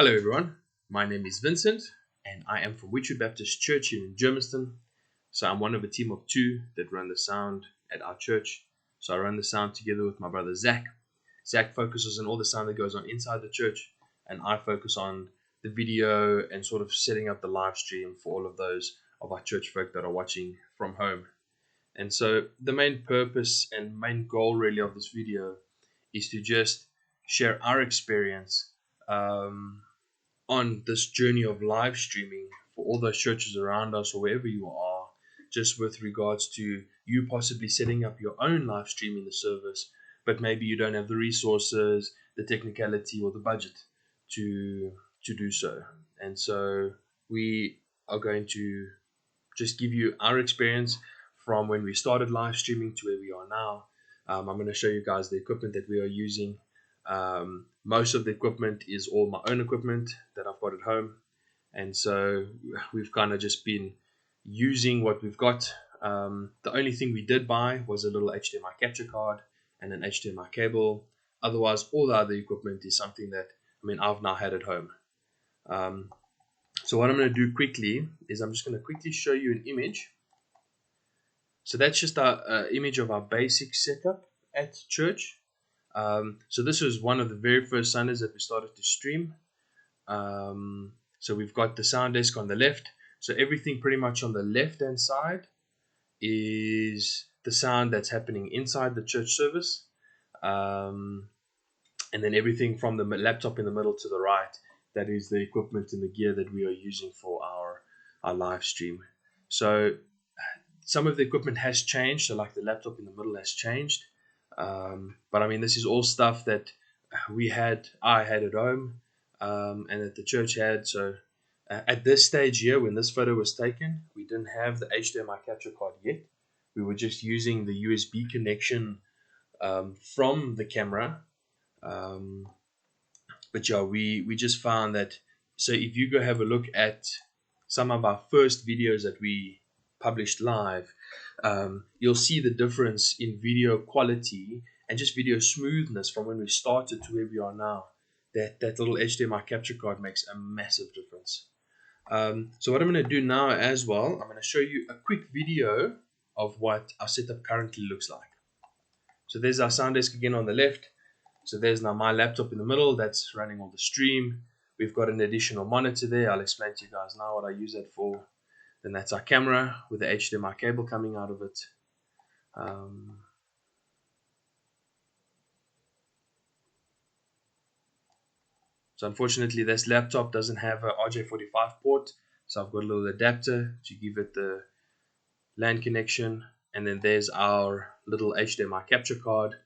Hello everyone, my name is Vincent and I am from Witchwood Baptist Church here in Germiston. So I'm one of a team of two that run the sound at our church. So I run the sound together with my brother Zach. Zach focuses on all the sound that goes on inside the church, and I focus on the video and sort of setting up the live stream for all of those of our church folk that are watching from home. And so the main purpose and main goal really of this video is to just share our experience on this journey of live streaming for all those churches around us or wherever you are, just with regards to you possibly setting up your own live stream in the service, but maybe you don't have the resources, the technicality, or the budget to do so. And so we are going to just give you our experience from when we started live streaming to where we are now. I'm going to show you guys the equipment that we are using. Most of the equipment is all my own equipment that I've got at home, and so we've kind of just been using what we've got. The only thing we did buy was a little HDMI capture card and an HDMI cable. Otherwise, all the other equipment is something that I've now had at home. So what I'm going to do quickly is I'm just going to quickly show you an image. So that's just our image of our basic setup at church. So this was one of the very first Sundays that we started to stream. So we've got the sound desk on the left. So everything pretty much on the left hand side is the sound that's happening inside the church service. And then everything from the laptop in the middle to the right, that is the equipment and the gear that we are using for our live stream. So some of the equipment has changed. So like the laptop in the middle has changed. But this is all stuff that I had at home, and that the church had. So at this stage here, when this photo was taken, we didn't have the HDMI capture card yet. We were just using the USB connection from the camera. But yeah, we just found that. So if you go have a look at some of our first videos that we published live, you'll see the difference in video quality and just video smoothness from when we started to where we are now. That little HDMI capture card makes a massive difference. So what I'm going to do now as well, I'm going to show you a quick video of what our setup currently looks like. So there's our sound desk again on the left. So there's now my laptop in the middle that's running all the stream. We've got an additional monitor there. I'll explain to you guys now what I use that for. Then that's our camera with the HDMI cable coming out of it. So unfortunately, this laptop doesn't have a RJ45 port. So I've got a little adapter to give it the LAN connection. And then there's our little HDMI capture card.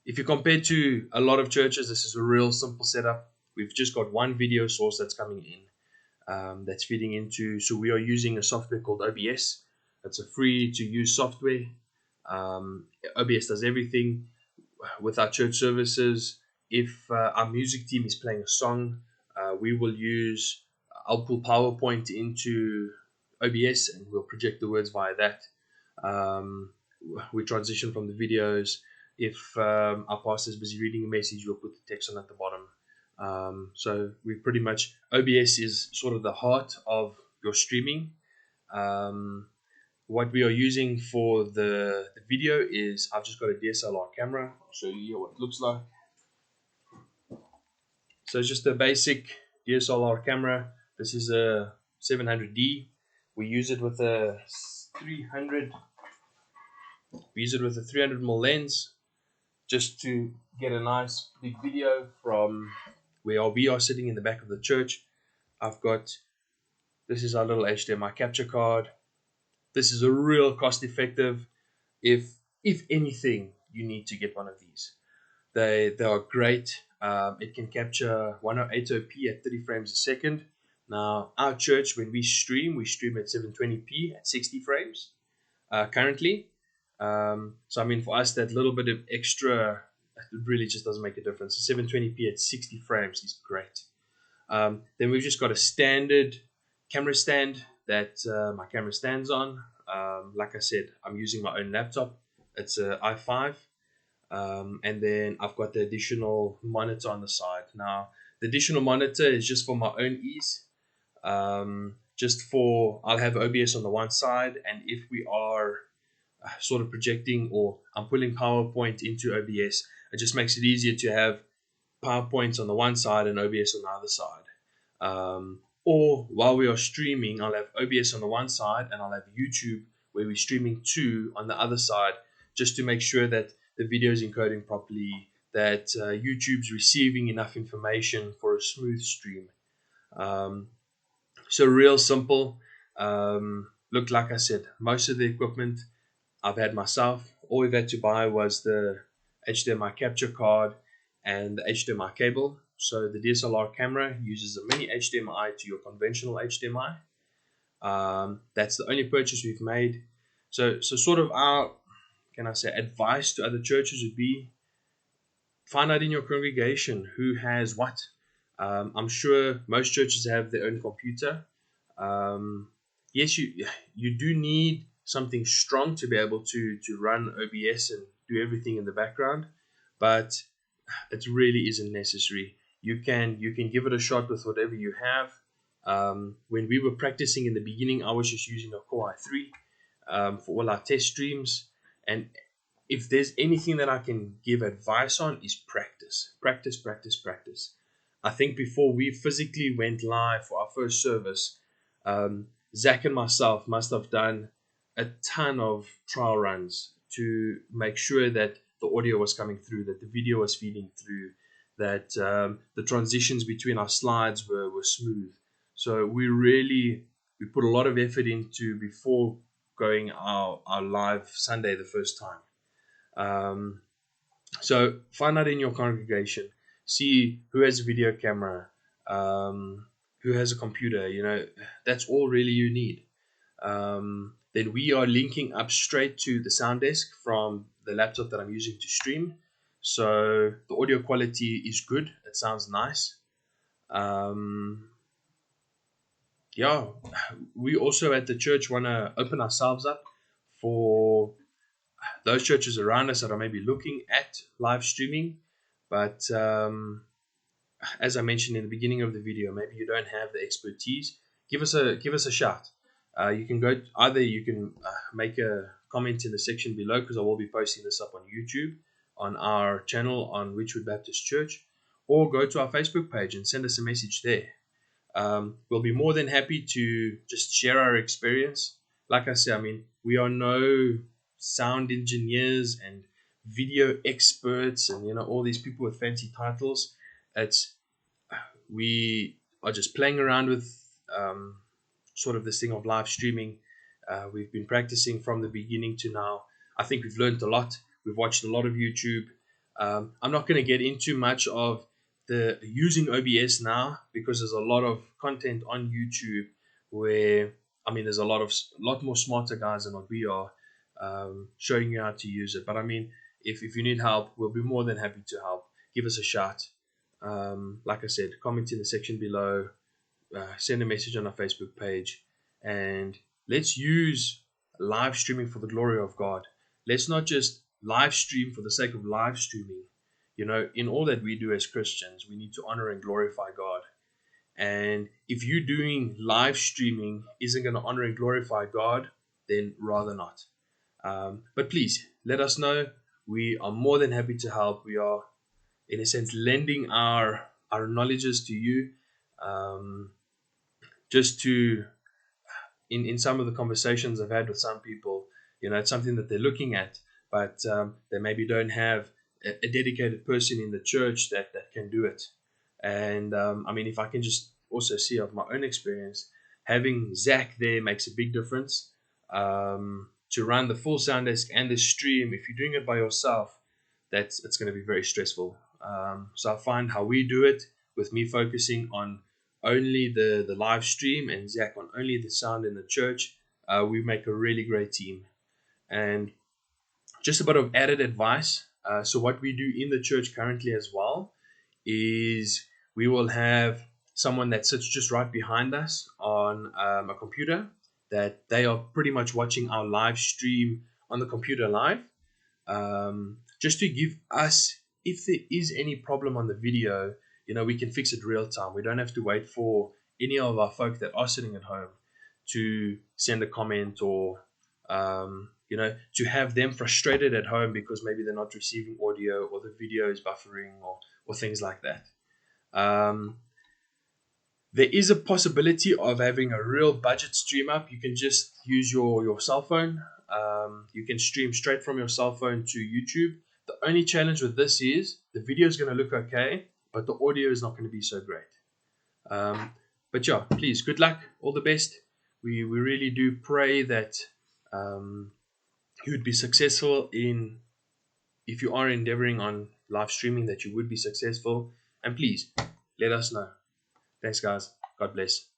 If you compare to a lot of churches, this is a real simple setup. We've just got one video source that's coming in, that's feeding into. So we are using a software called OBS. It's a free to use software. OBS does everything with our church services. If our music team is playing a song, I'll pull PowerPoint into OBS and we'll project the words via that. We transition from the videos. If our pastor is busy reading a message, we'll put the text on at the bottom. So we pretty much, OBS is sort of the heart of your streaming. What we are using for the video is, I've just got a DSLR camera. I'll show you here what it looks like. So it's just a basic DSLR camera. This is a 700D. We use it with a 300. We use it with a 300mm lens, just to get a nice big video from where we are sitting in the back of the church. This is our little HDMI capture card. This is a real cost effective. If anything, you need to get one of these. They are great. It can capture 1080p at 30 frames a second. Now, our church, when we stream at 720p at 60 frames currently. So for us, that little bit of extra, it really just doesn't make a difference. 720p at 60 frames is great. Then we've just got a standard camera stand that my camera stands on. Like I said, I'm using my own laptop. It's an i5. And then I've got the additional monitor on the side. Now, the additional monitor is just for my own ease. I'll have OBS on the one side, and if we are sort of projecting or I'm pulling PowerPoint into OBS, it just makes it easier to have PowerPoint on the one side and OBS on the other side. Or while we are streaming, I'll have OBS on the one side and I'll have YouTube where we're streaming to on the other side, just to make sure that the video is encoding properly, that YouTube's receiving enough information for a smooth stream. So real simple. Look, like I said, most of the equipment I've had myself. All we've had to buy was the HDMI capture card and the HDMI cable. So the DSLR camera uses a mini HDMI to your conventional HDMI. That's the only purchase we've made. So sort of our, can I say, advice to other churches would be, find out in your congregation who has what. I'm sure most churches have their own computer. Yes, you do need something strong to be able to run OBS and do everything in the background, but it really isn't necessary. You can give it a shot with whatever you have. When we were practicing in the beginning, I was just using a Core i3 for all our test streams. And if there's anything that I can give advice on, is practice. I think before we physically went live for our first service, Zach and myself must have done a ton of trial runs to make sure that the audio was coming through, that the video was feeding through, that the transitions between our slides were smooth. So we put a lot of effort into before going our live Sunday the first time. So find out in your congregation, see who has a video camera, who has a computer. That's all really you need. Then we are linking up straight to the sound desk from the laptop that I'm using to stream. So the audio quality is good. It sounds nice. We also at the church want to open ourselves up for those churches around us that are maybe looking at live streaming. But as I mentioned in the beginning of the video, maybe you don't have the expertise. Give us a shout. You can make a comment in the section below, because I will be posting this up on YouTube on our channel on Witchwood Baptist Church, or go to our Facebook page and send us a message there. We'll be more than happy to just share our experience. Like I said, we are no sound engineers and video experts and all these people with fancy titles. We are just playing around with sort of this thing of live streaming. We've been practicing from the beginning to now. I think we've learned a lot. We've watched a lot of YouTube. I'm not going to get into much of the using OBS now, because there's a lot of content on YouTube where there's a lot more smarter guys than what we are, showing you how to use it. But if you need help, we'll be more than happy to help. Give us a shout. Like I said, comment in the section below, send a message on our Facebook page, and let's use live streaming for the glory of God. Let's not just live stream for the sake of live streaming. In all that we do as Christians, we need to honor and glorify God. And if you doing live streaming isn't going to honor and glorify God, then rather not. But please let us know. We are more than happy to help. We are, in a sense, lending our knowledges to you, just to, in some of the conversations I've had with some people, it's something that they're looking at, but they maybe don't have a dedicated person in the church that can do it. And if I can just also see of my own experience, having Zach there makes a big difference. To run the full sound desk and the stream, if you're doing it by yourself, it's going to be very stressful. So I find how we do it, with me focusing on only the live stream and Zach on only the sound in the church, we make a really great team. And just a bit of added advice. So what we do in the church currently as well is we will have someone that sits just right behind us on a computer, that they are pretty much watching our live stream on the computer live. just to give us, if there is any problem on the video, we can fix it real time. We don't have to wait for any of our folk that are sitting at home to send a comment, or to have them frustrated at home because maybe they're not receiving audio, or the video is buffering, or things like that. There is a possibility of having a real budget stream up. You can just use your cell phone. You can stream straight from your cell phone to YouTube. The only challenge with this is the video is going to look okay, but the audio is not going to be so great. But yeah, please, good luck, all the best. We really do pray that you would be successful if you are endeavoring on live streaming, that you would be successful. And please, let us know. Thanks, guys. God bless.